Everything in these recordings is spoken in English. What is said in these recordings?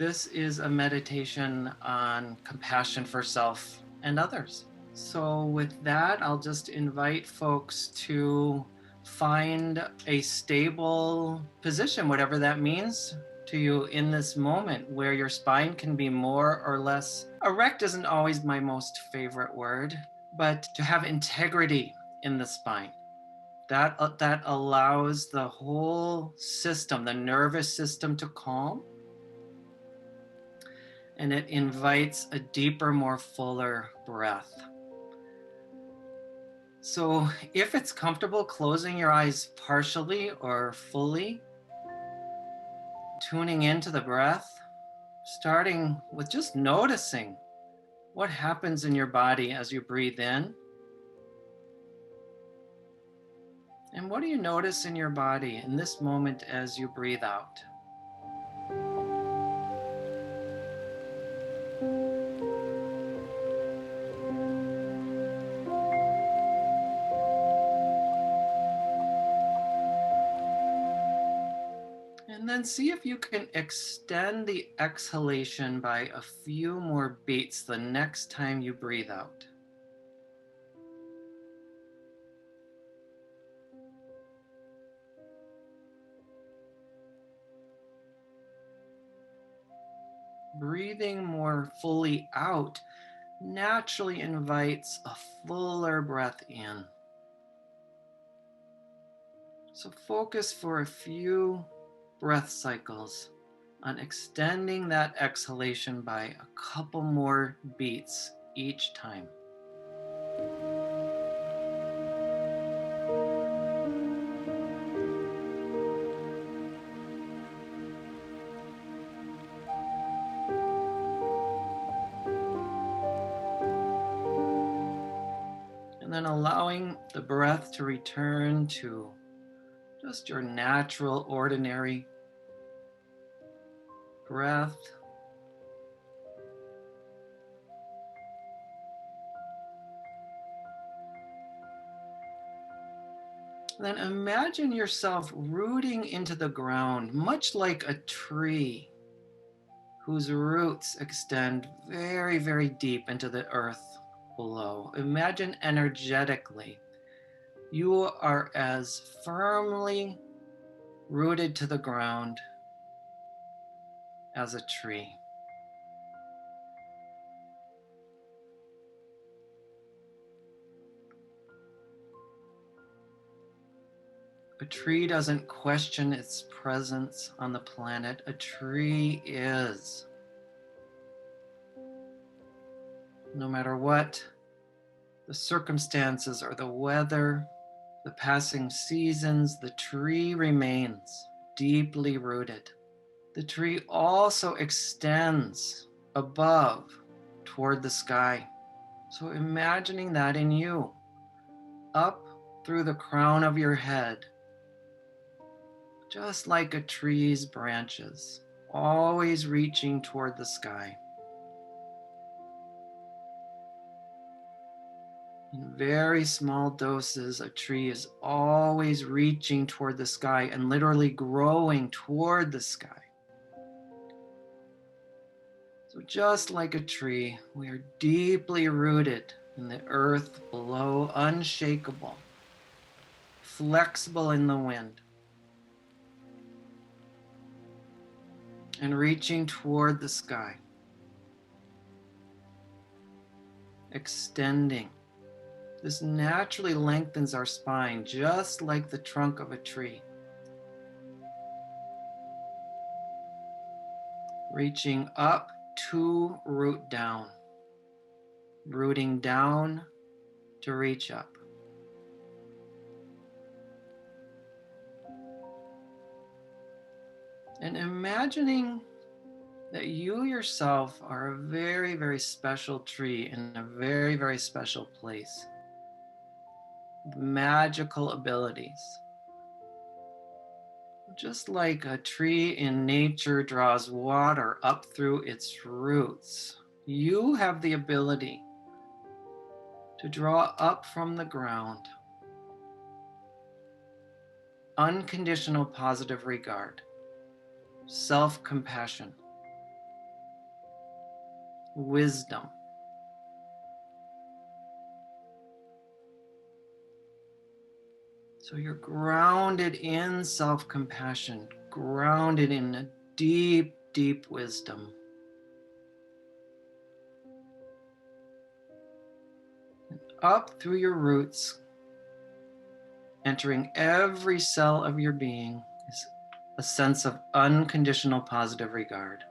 This is a meditation on compassion for self and others. So, with that, I'll just invite folks to find a stable position, whatever that means to you in this moment, where your spine can be more or less erect. Isn't always my most favorite word, but to have integrity in the spine. That allows the whole system, the nervous system, to calm, and it invites a deeper, more fuller breath. So if it's comfortable, closing your eyes partially or fully, tuning into the breath, starting with just noticing what happens in your body as you breathe in. And what do you notice in your body in this moment as you breathe out? And then see if you can extend the exhalation by a few more beats the next time you breathe out. Breathing more fully out naturally invites a fuller breath in. So focus for a few breath cycles on extending that exhalation by a couple more beats each time. And then allowing the breath to return to just your natural, ordinary breath. Then imagine yourself rooting into the ground, much like a tree whose roots extend very, very deep into the earth below. Imagine energetically you are as firmly rooted to the ground as a tree. A tree doesn't question its presence on the planet. A tree is. No matter what the circumstances or the weather, the passing seasons, the tree remains deeply rooted. The tree also extends above toward the sky. So imagining that in you, up through the crown of your head, just like a tree's branches, always reaching toward the sky. In very small doses, a tree is always reaching toward the sky and literally growing toward the sky. So just like a tree, we are deeply rooted in the earth below, unshakable, flexible in the wind, and reaching toward the sky, extending. This naturally lengthens our spine, just like the trunk of a tree. Reaching up to root down, rooting down to reach up. And imagining that you yourself are a very, very special tree in a very, very special place. Magical abilities. Just like a tree in nature draws water up through its roots, you have the ability to draw up from the ground unconditional positive regard, self-compassion, wisdom. So you're grounded in self-compassion, grounded in a deep, deep wisdom. And up through your roots, entering every cell of your being, is a sense of unconditional positive regard.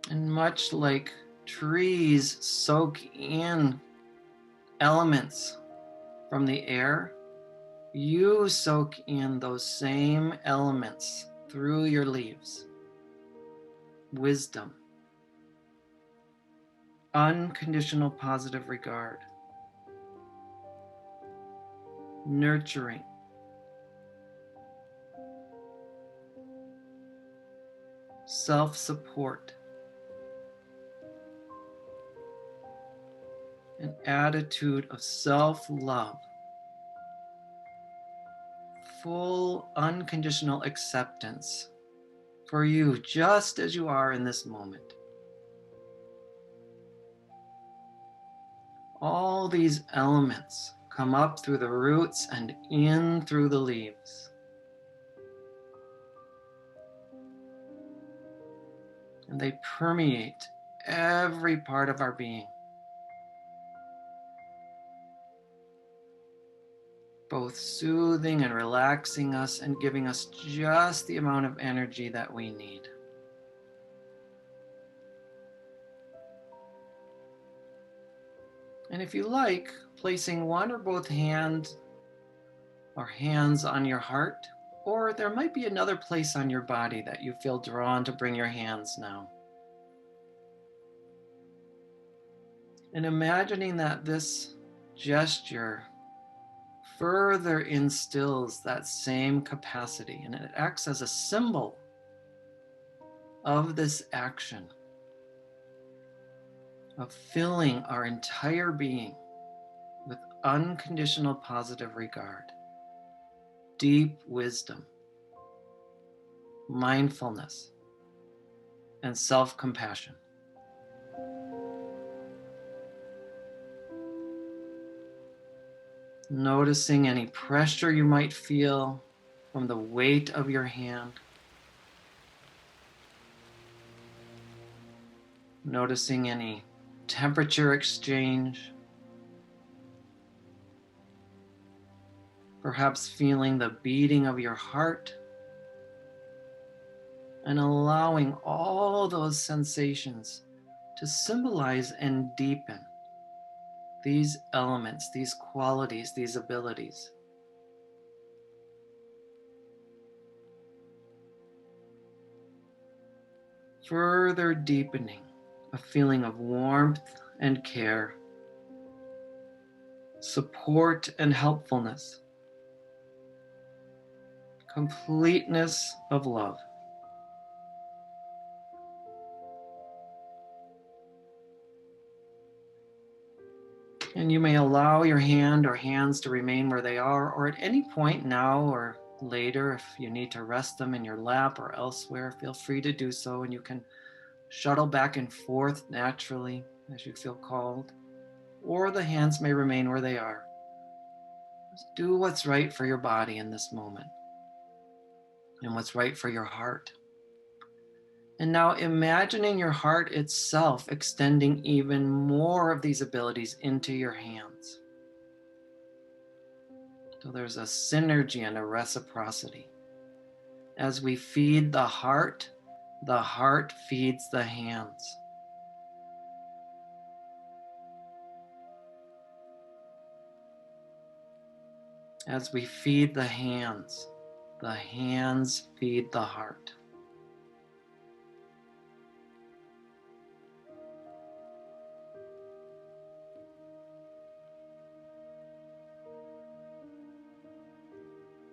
And much like trees soak in elements from the air, you soak in those same elements through your leaves. Wisdom, unconditional positive regard, nurturing, self-support, an attitude of self-love, full unconditional acceptance for you just as you are in this moment. All these elements come up through the roots and in through the leaves. And they permeate every part of our being, both soothing and relaxing us and giving us just the amount of energy that we need. And if you like, placing one or both hands on your heart, or there might be another place on your body that you feel drawn to bring your hands now. And imagining that this gesture further instills that same capacity, and it acts as a symbol of this action of filling our entire being with unconditional positive regard, deep wisdom, mindfulness, and self-compassion. Noticing any pressure you might feel from the weight of your hand. Noticing any temperature exchange. Perhaps feeling the beating of your heart. And allowing all those sensations to symbolize and deepen these elements, these qualities, these abilities. Further deepening a feeling of warmth and care, support and helpfulness, completeness of love. And you may allow your hand or hands to remain where they are, or at any point now or later, if you need to rest them in your lap or elsewhere, feel free to do so, and you can shuttle back and forth naturally as you feel called, or the hands may remain where they are. Just do what's right for your body in this moment and what's right for your heart. And now imagining your heart itself extending even more of these abilities into your hands. So there's a synergy and a reciprocity. As we feed the heart feeds the hands. As we feed the hands feed the heart.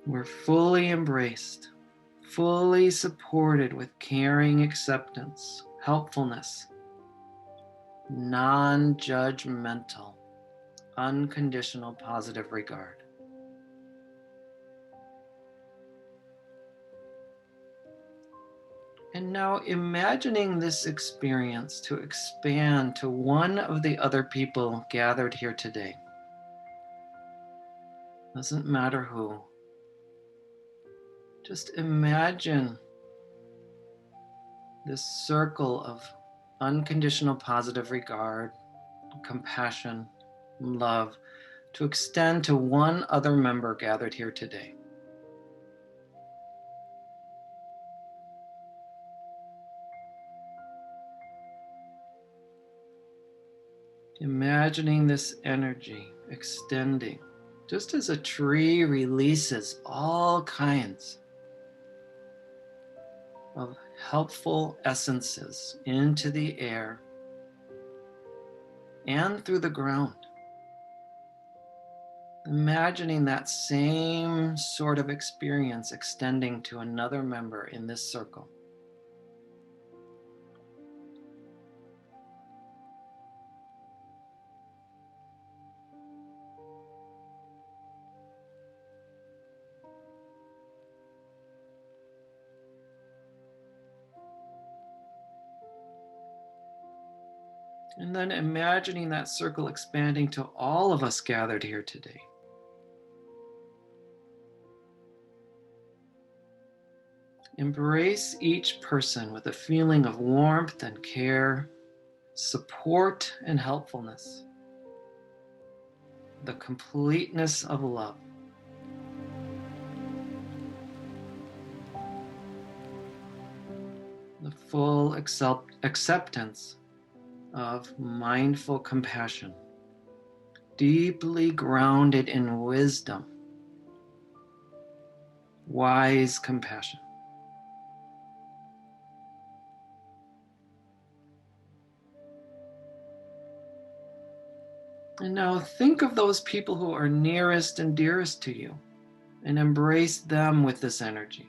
We're fully embraced, fully supported with caring acceptance, helpfulness, non-judgmental, unconditional positive regard. And now imagining this experience to expand to one of the other people gathered here today. Doesn't matter who. Just imagine this circle of unconditional positive regard, compassion, and love to extend to one other member gathered here today. Imagining this energy extending, just as a tree releases all kinds of helpful essences into the air and through the ground. Imagining that same sort of experience extending to another member in this circle. And then imagining that circle expanding to all of us gathered here today. Embrace each person with a feeling of warmth and care, support and helpfulness, the completeness of love. The full acceptance of mindful compassion, deeply grounded in wisdom, wise compassion. And now think of those people who are nearest and dearest to you and embrace them with this energy.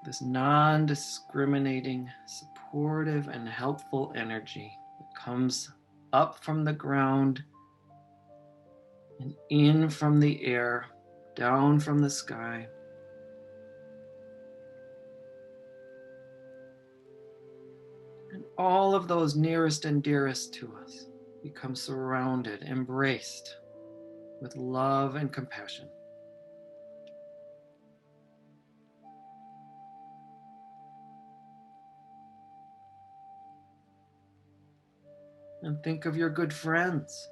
This non-discriminating, supportive, and helpful energy that comes up from the ground and in from the air, down from the sky. And all of those nearest and dearest to us become surrounded, embraced with love and compassion. And think of your good friends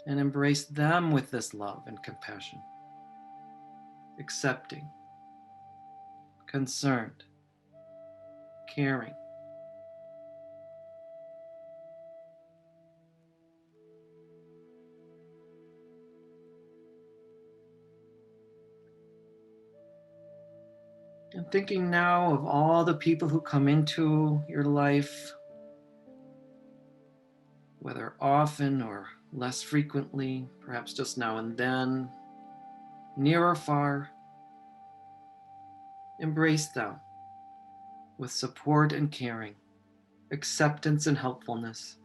and embrace them with this love and compassion. Accepting, concerned, caring. And thinking now of all the people who come into your life, whether often or less frequently, perhaps just now and then, near or far. Embrace them with support and caring, acceptance and helpfulness,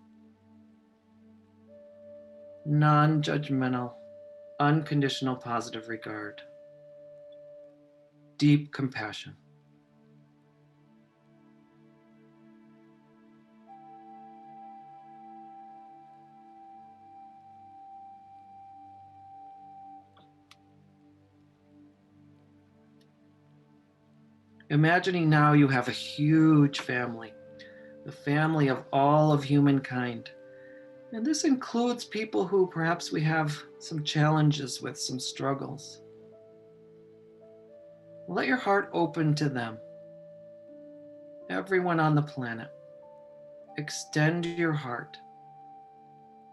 non-judgmental, unconditional positive regard, deep compassion. Imagining now you have a huge family, the family of all of humankind. And this includes people who perhaps we have some challenges with, some struggles. Let your heart open to them. Everyone on the planet. Extend your heart.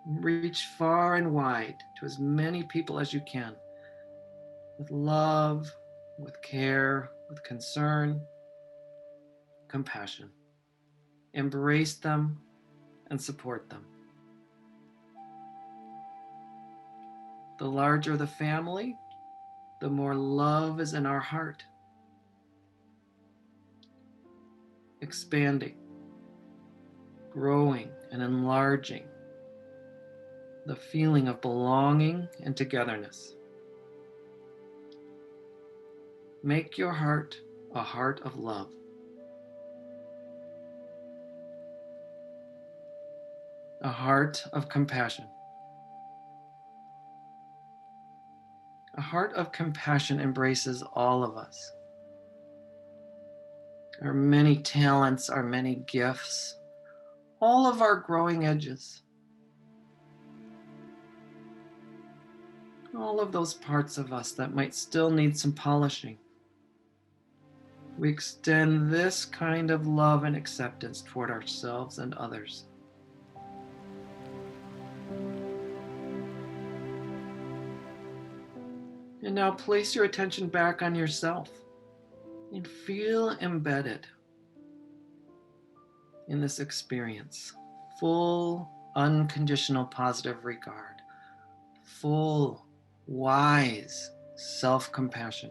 Reach far and wide to as many people as you can, with love, with care, with concern, compassion. Embrace them and support them. The larger the family, the more love is in our heart. Expanding, growing, and enlarging the feeling of belonging and togetherness. Make your heart a heart of love. A heart of compassion. A heart of compassion embraces all of us. Our many talents, our many gifts, all of our growing edges. All of those parts of us that might still need some polishing. We extend this kind of love and acceptance toward ourselves and others. And now place your attention back on yourself and feel embedded in this experience. Full, unconditional positive regard. Full, wise self-compassion.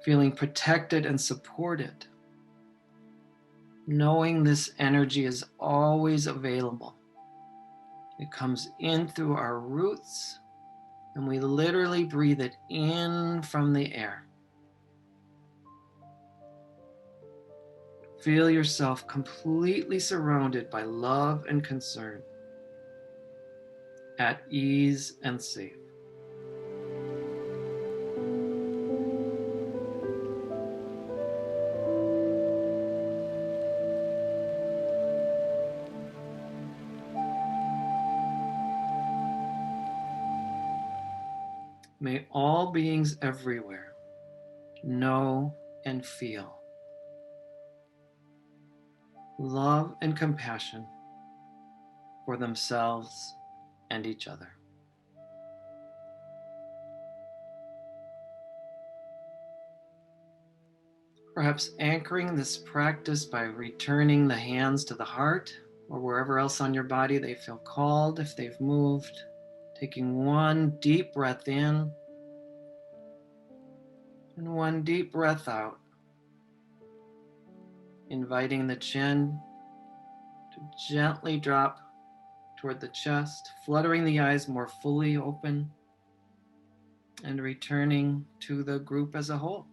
Feeling protected and supported. Knowing this energy is always available. It comes in through our roots, and we literally breathe it in from the air. Feel yourself completely surrounded by love and concern, at ease and safe. May all beings everywhere know and feel love and compassion for themselves and each other. Perhaps anchoring this practice by returning the hands to the heart or wherever else on your body they feel called if they've moved. Taking one deep breath in and one deep breath out. Inviting the chin to gently drop toward the chest, fluttering the eyes more fully open, and returning to the group as a whole.